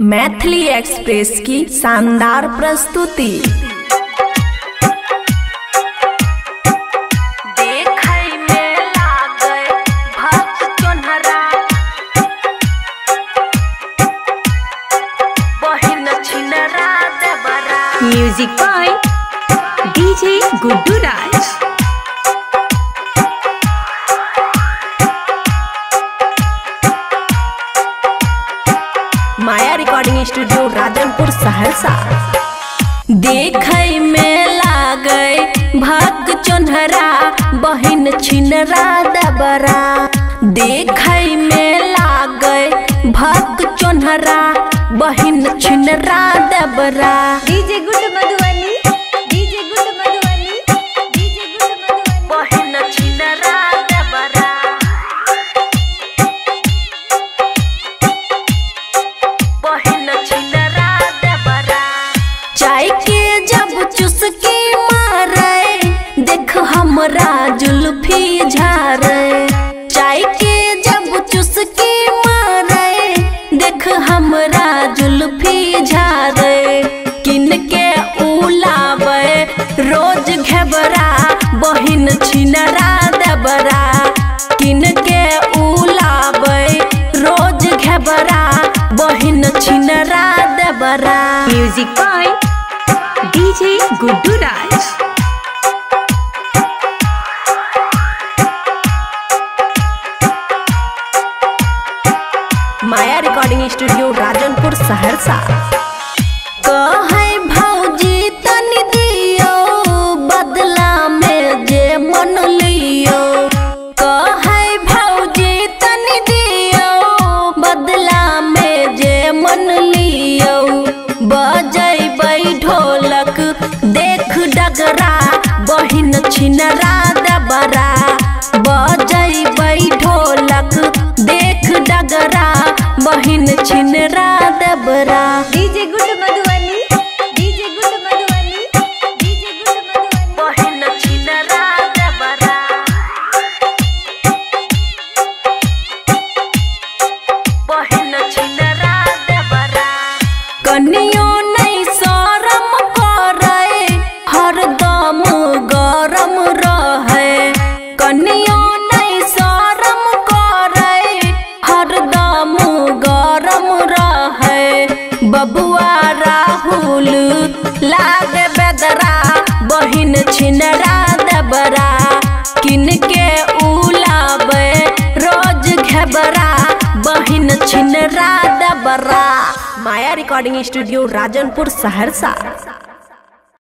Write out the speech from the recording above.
Maithili express की शानदार प्रस्तुति। Music by DJ Guddu Raj. Maya recording studio Rajanpur Saharsa. देखै में लागे भाग चोन्हरा बहिन छिनरा दबरा। देखै में लागे भाग चोन्हरा बहिन छिनरा दबरा। DJ good Madhubani, DJ good Madhubani, DJ good Madhubani. बहिन छिनरा दबरा। बहिन छिनरा दबरा। चाय के जब चुस्की मारे देख हमरा जुल्फी झारे। चाय के जब चुस्की मारे देख हमरा जुल्फी झारे। किन के उलावे रोज घेबरा बहिन छिनरा दबरा। किन के उलावे रोज घेबरा बहिन छिनरा दबरा। Music by DJ Guddu Raj. Maya recording studio Rajanpur Saharsa. कहे भौजी तनी दियो बदला में जे मन लियो। कहे भौजी तनी दियो बदला में जे मन लियो। बजैबै ढोलक देख डगरा बहिन छिनरा दबरा। बजैबै ढोलक देख डगरा बहिन छिनरा दबरा। DJ good Madhubani, DJ good Madhubani, DJ good Madhubani. बहिन छिनरा दबरा। बहिन छिनरा दबरा। कनियो नहीं शरम करे हरदम गरम रहे। कनियो नहीं शरम करे हरदम गरम रहे। बबुआ राहुल लागे बेदरा बहिन छिनरा दबरा। किन के उलावे रोज घेबरा बहिन छिनरा दबरा। माया रिकॉर्डिंग स्टूडियो राजनपुर सहरसा।